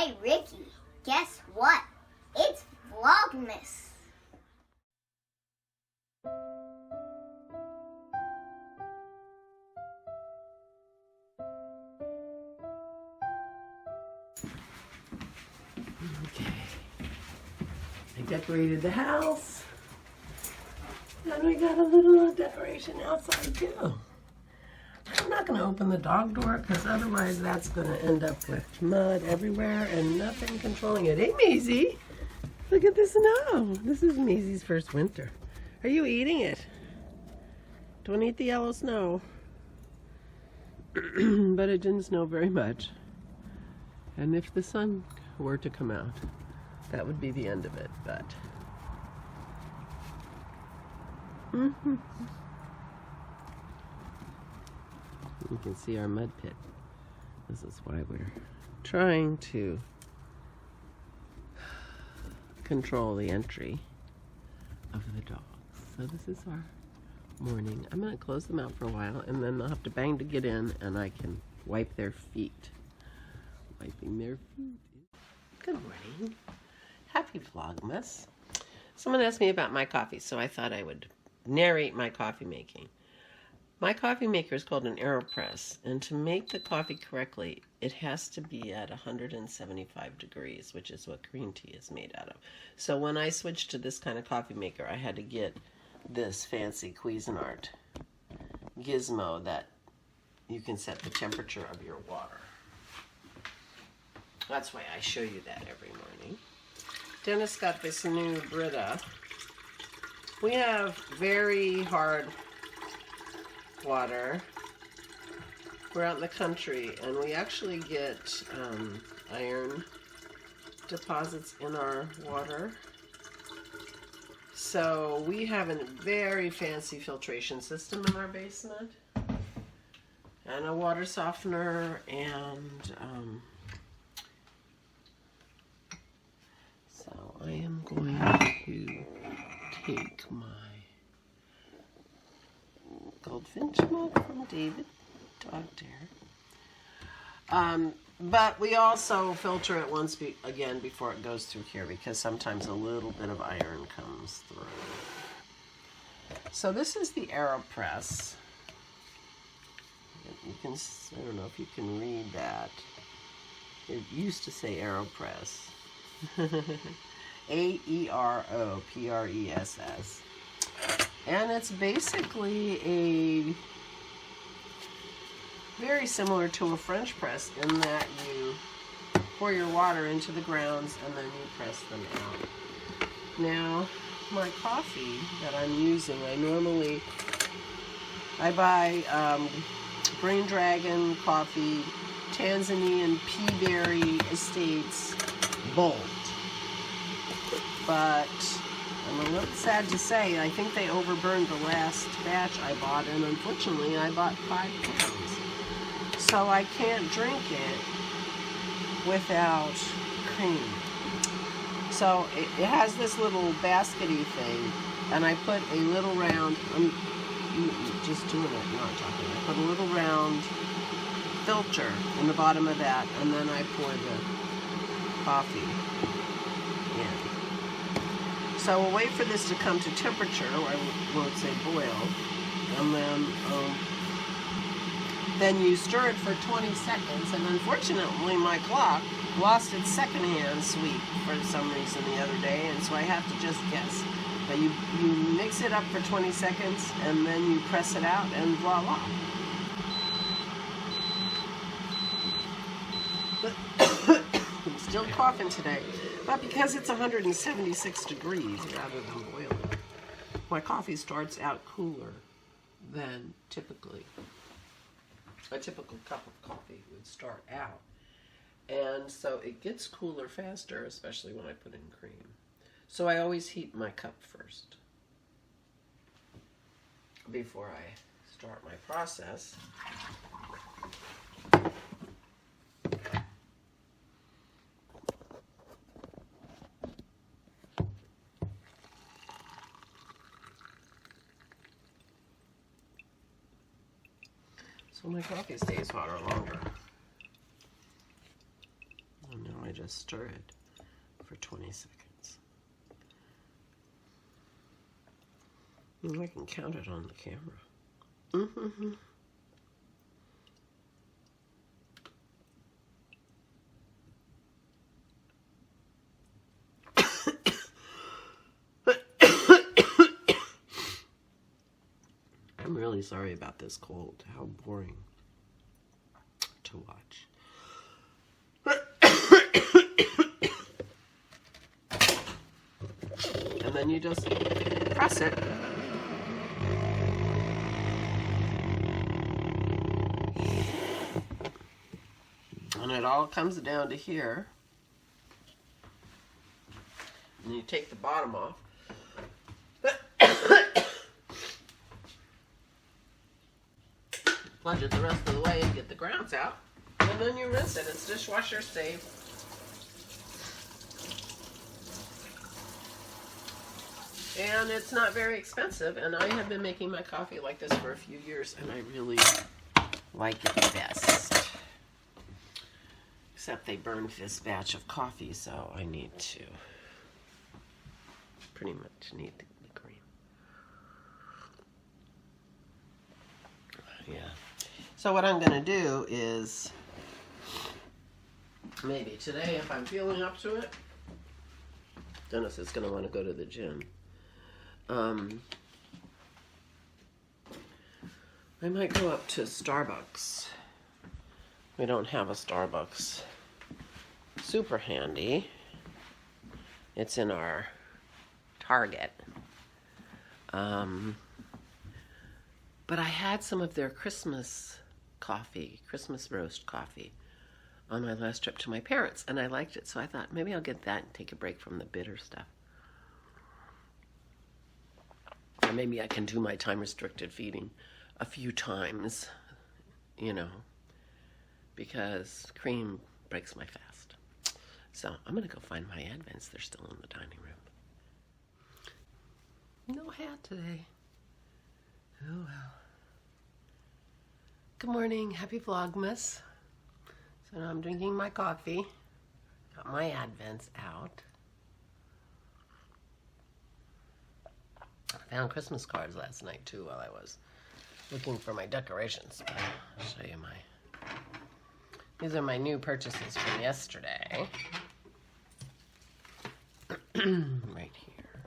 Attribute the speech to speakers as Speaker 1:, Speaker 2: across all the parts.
Speaker 1: Hey Ricky, guess what? It's Vlogmas.
Speaker 2: Okay. I decorated the house. And we got a little decoration outside too. I'm not going to open the dog door because otherwise that's going to end up with mud everywhere and nothing controlling it. Hey, Maisie, look at the snow. This is Maisie's first winter. Are you eating it? Don't eat the yellow snow. But it didn't snow very much. And if the sun were to come out, that would be the end of it, but... You can see our mud pit. This is why we're trying to control the entry of the dogs. So this is our morning. I'm going to close them out for a while and then they'll have to bang to get in and I can wipe their feet. Wiping their feet. Good morning. Happy Vlogmas. Someone asked me about my coffee, so I thought I would narrate my coffee making. My coffee maker is called an AeroPress, and to make the coffee correctly, it has to be at 175 degrees, which is what green tea is made out of. So when I switched to this kind of coffee maker, I had to get this fancy Cuisinart gizmo that you can set the temperature of your water. That's why I show you that every morning. Dennis got this new Brita. We have very hard water. We're out in the country and we actually get iron deposits in our water. So we have a very fancy filtration system in our basement and a water softener and so I am going to take my Goldfinch milk from David, dog dare. But we also filter it once again before it goes through here because sometimes a little bit of iron comes through. So this is the AeroPress. You can, I don't know if you can read that. It used to say AeroPress. AeroPress. And it's basically a very similar to a French press in that you pour your water into the grounds and then you press them out. Now, my coffee that I'm using, I buy Brain Dragon coffee, Tanzanian Peaberry Estates Bold. But I'm a little sad to say, I think they overburned the last batch I bought, and unfortunately I bought 5 pounds. So I can't drink it without cream. So it has this little baskety thing, and I put a little round, I'm just doing it, not talking, I put a little round filter in the bottom of that, and then I pour the coffee in. So we'll wait for this to come to temperature, or I won't say boil, and then you stir it for 20 seconds, and unfortunately my clock lost its second-hand sweep for some reason the other day, and so I have to just guess. But you mix it up for 20 seconds, and then you press it out, and voila. I'm still coughing today. But because it's 176 degrees rather than boiling, my coffee starts out cooler than typically. A typical cup of coffee would start out. And so it gets cooler faster, especially when I put in cream. So I always heat my cup first before I start my process. So my coffee stays hotter longer. And now I I just stir it for 20 seconds. And I can count it on the camera. Mm-hmm. I'm really sorry about this cold. How boring to watch. And then you just press it. And it all comes down to here. And you take the bottom off. Plunge it the rest of the way and get the grounds out. And then you rinse it. It's dishwasher safe. And it's not very expensive. And I have been making my coffee like this for a few years. And I really like it best. Except they burned this batch of coffee. So I need to pretty much need the cream. Yeah. So what I'm going to do is, maybe today if I'm feeling up to it, Dennis is going to want to go to the gym. I might go up to Starbucks. We don't have a Starbucks super handy. It's in our Target. But I had some of their Christmas coffee, Christmas roast coffee, on my last trip to my parents, and I liked it, so I thought maybe I'll get that and take a break from the bitter stuff. Or maybe I can do my time-restricted feeding a few times, you know, because cream breaks my fast. So I'm going to go find my Advents. They're still in the dining room. No hat today. Oh, well. Good morning. Happy Vlogmas. So now I'm drinking my coffee. Got my Advents out. I found Christmas cards last night, too, while I was looking for my decorations. But I'll show you my... These are my new purchases from yesterday. Right here.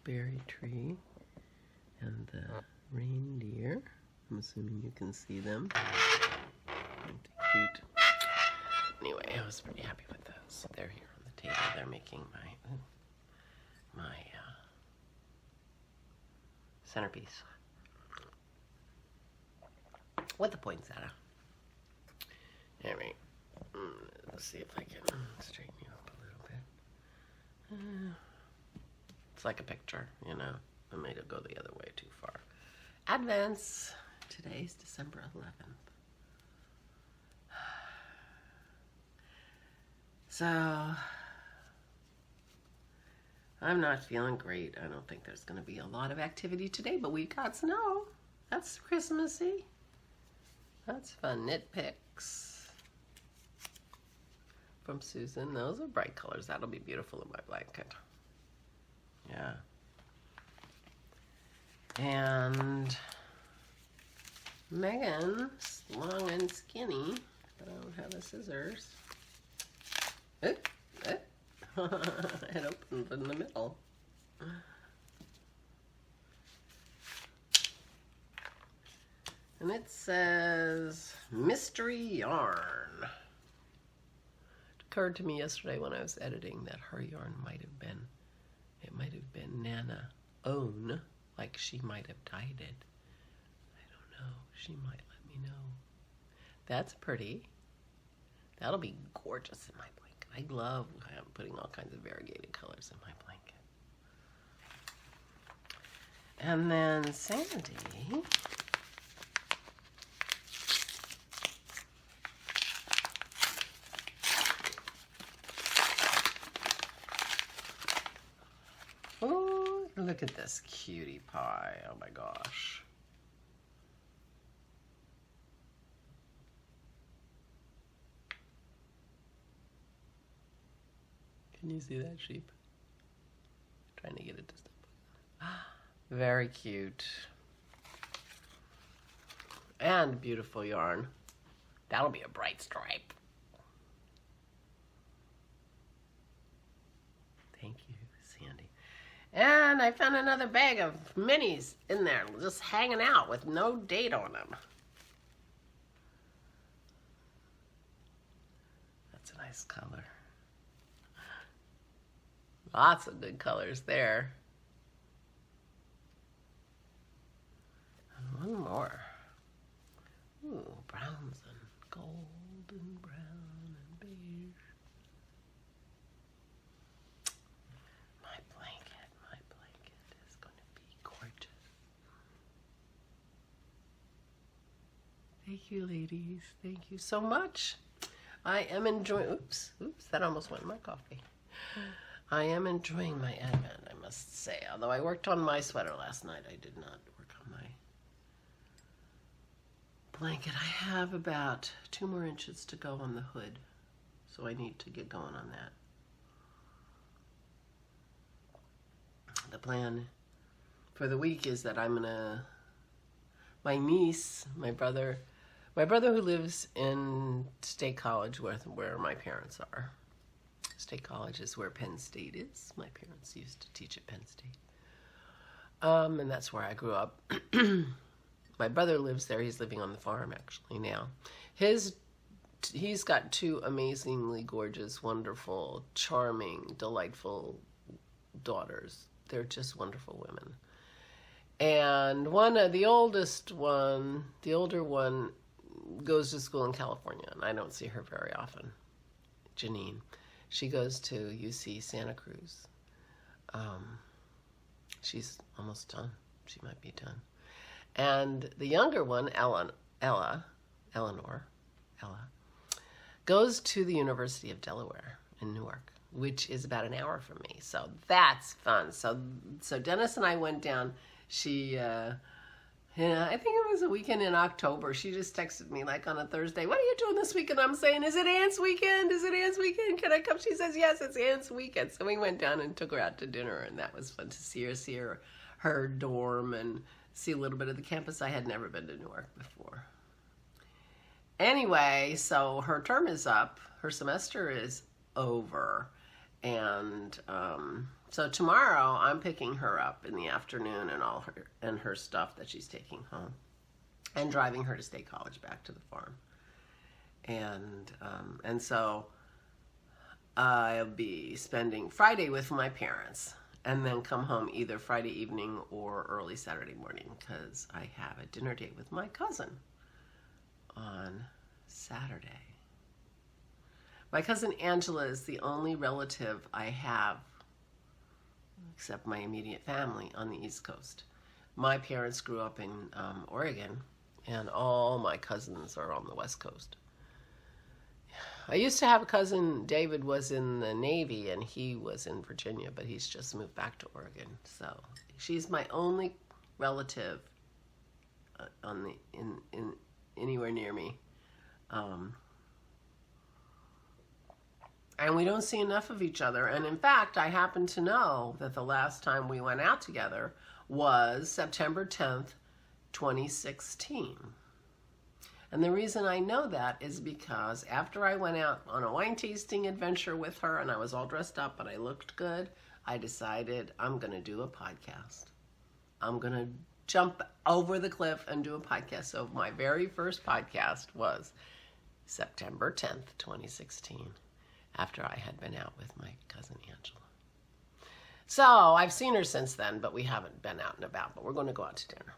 Speaker 2: Berry tree and the reindeer. I'm assuming you can see them. Cute. Anyway, I was pretty happy with those. They're here on the table. They're making my centerpiece with the poinsettia. Anyway, let's see if I can straighten you up a little bit. It's like a picture, you know. I made it go the other way too far. Advents. Today's December 11th. So, I'm not feeling great. I don't think there's going to be a lot of activity today, but we got snow. That's Christmassy. That's fun. Nitpicks from Susan. Those are bright colors. That'll be beautiful in my blanket. Yeah. And Megan's long and skinny, but I don't have the scissors. It opens in the middle. And it says mystery yarn. It occurred to me yesterday when I was editing that her yarn might have been Nana own, like she might have dyed it. I don't know. She might let me know. That's pretty. That'll be gorgeous in my blanket. I love putting all kinds of variegated colors in my blanket. And then Sandy. Oh, look at this cutie pie. Oh my gosh. Can you see that sheep? Trying to get it to stop. Very cute. And beautiful yarn. That'll be a bright stripe. Thank you, Sandy. And I found another bag of minis in there, just hanging out with no date on them. That's a nice color. Lots of good colors there. And one more. Ooh, browns and gold and brown and beige. My blanket is going to be gorgeous. Thank you, ladies. Thank you so much. I am enjoying, oops, that almost went in my coffee. I am enjoying my advent, I must say. Although I worked on my sweater last night, I did not work on my blanket. I have about 2 more inches to go on the hood, so I need to get going on that. The plan for the week is that I'm gonna, my niece, my brother who lives in State College where my parents are. State College is where Penn State is. My parents used to teach at Penn State. And that's where I grew up. My brother lives there. He's living on the farm actually now. He's got 2 amazingly gorgeous, wonderful, charming, delightful daughters. They're just wonderful women. And the older one goes to school in California, and I don't see her very often. Janine. She goes to UC Santa Cruz. She's almost done. She might be done. And the younger one, Ella, goes to the University of Delaware in Newark, which is about an hour from me. So that's fun. So Dennis and I went down. I think it was a weekend in October. She just texted me like on a Thursday, "What are you doing this weekend?" I'm saying, "Is it Aunt's weekend? Is it Aunt's weekend? Can I come?" She says, "Yes, it's Aunt's weekend." So we went down and took her out to dinner, and that was fun to see her dorm and see a little bit of the campus. I had never been to Newark before. Anyway, so her term is up. Her semester is over. And so tomorrow I'm picking her up in the afternoon and her stuff that she's taking home, and driving her to State College back to the farm. And so I'll be spending Friday with my parents, and then come home either Friday evening or early Saturday morning, because I have a dinner date with my cousin on Saturday. My cousin Angela is the only relative I have, except my immediate family, on the East Coast. My parents grew up in Oregon, and all my cousins are on the West Coast. I used to have a cousin, David was in the Navy, and he was in Virginia, but he's just moved back to Oregon. So she's my only relative in anywhere near me. And we don't see enough of each other. And in fact, I happen to know that the last time we went out together was September 10th, 2016. And the reason I know that is because after I went out on a wine tasting adventure with her and I was all dressed up and I looked good, I decided I'm going to do a podcast. I'm going to jump over the cliff and do a podcast. So my very first podcast was September 10th, 2016. After I had been out with my cousin Angela. So I've seen her since then, but we haven't been out and about. But we're going to go out to dinner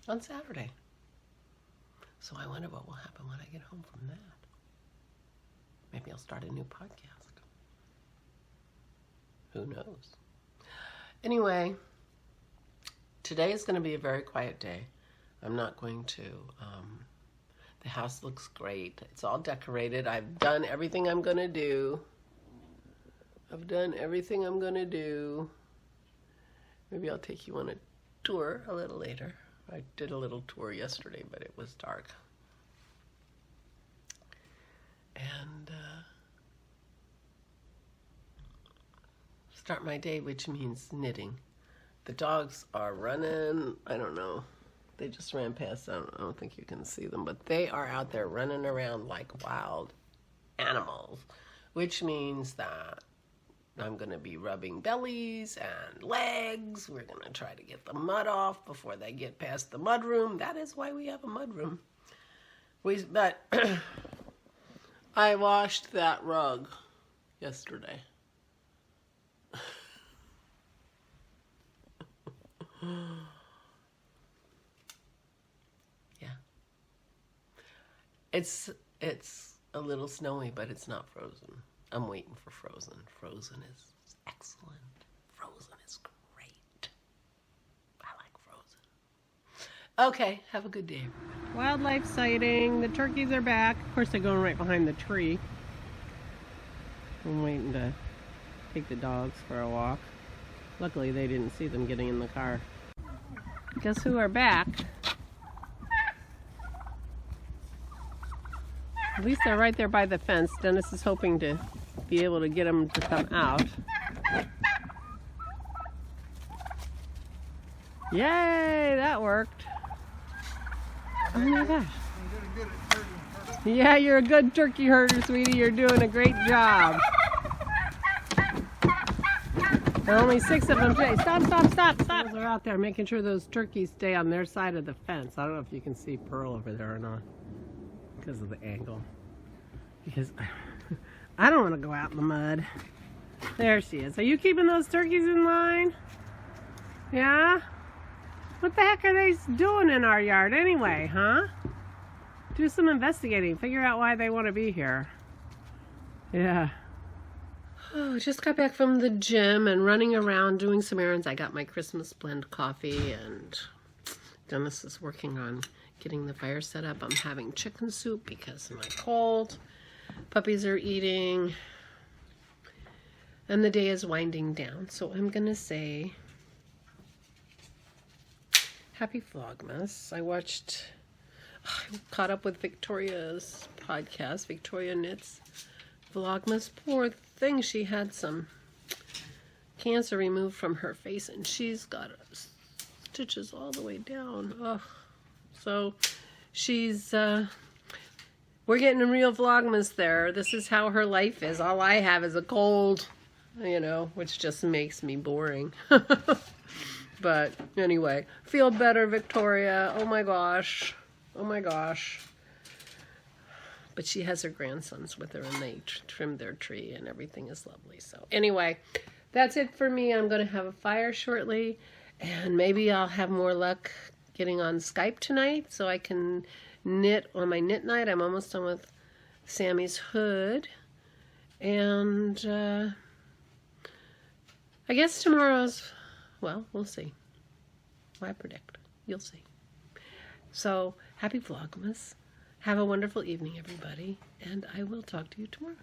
Speaker 2: on Saturday. So I wonder what will happen when I get home from that. Maybe I'll start a new podcast. Who knows? Anyway, today is going to be a very quiet day. I'm not going to... The house looks great. It's all decorated. I've done everything I'm going to do. Maybe I'll take you on a tour a little later. I did a little tour yesterday, but it was dark. And start my day, which means knitting. The dogs are running. I don't know. They just ran past. I don't think you can see them, but they are out there running around like wild animals, which means that I'm going to be rubbing bellies and legs. We're going to try to get the mud off before they get past the mud room. That is why we have a mud room. But I washed that rug yesterday. Yeah. It's a little snowy, but it's not frozen. I'm waiting for frozen. Frozen is excellent. Frozen is great. I like frozen. Okay, have a good day, everybody. Wildlife sighting. The turkeys are back. Of course, they're going right behind the tree. I'm waiting to take the dogs for a walk. Luckily, they didn't see them getting in the car. Guess who are back? At least they're right there by the fence. Dennis is hoping to be able to get them to come out. Yay, that worked. Oh my gosh. Yeah, you're a good turkey herder, sweetie. You're doing a great job. There are only 6 of them today. Stop, stop, stop, stop. They're out there making sure those turkeys stay on their side of the fence. I don't know if you can see Pearl over there or not because of the angle. Because I don't want to go out in the mud. There she is. Are you keeping those turkeys in line? Yeah? What the heck are they doing in our yard anyway, huh? Do some investigating. Figure out why they want to be here. Yeah. Oh, just got back from the gym and running around doing some errands. I got my Christmas blend coffee, and Dennis is working on getting the fire set up. I'm having chicken soup because of my cold. Puppies are eating, and the day is winding down. So I'm going to say happy Vlogmas. I caught up with Victoria's podcast, Victoria Knits Vlogmas. Poor thing, she had some cancer removed from her face, and she's got stitches all the way down. Ugh. So she's we're getting a real Vlogmas there. This is how her life is. All I have is a cold, you know, which just makes me boring. But anyway, feel better, Victoria. Oh my gosh. Oh my gosh. But she has her grandsons with her, and they trimmed their tree, and everything is lovely. So anyway, that's it for me. I'm going to have a fire shortly, and maybe I'll have more luck getting on Skype tonight so I can knit on my knit night. I'm almost done with Sammy's hood, and I guess tomorrow's, well, we'll see. Why predict? You'll see. So happy Vlogmas. Have a wonderful evening, everybody, and I will talk to you tomorrow.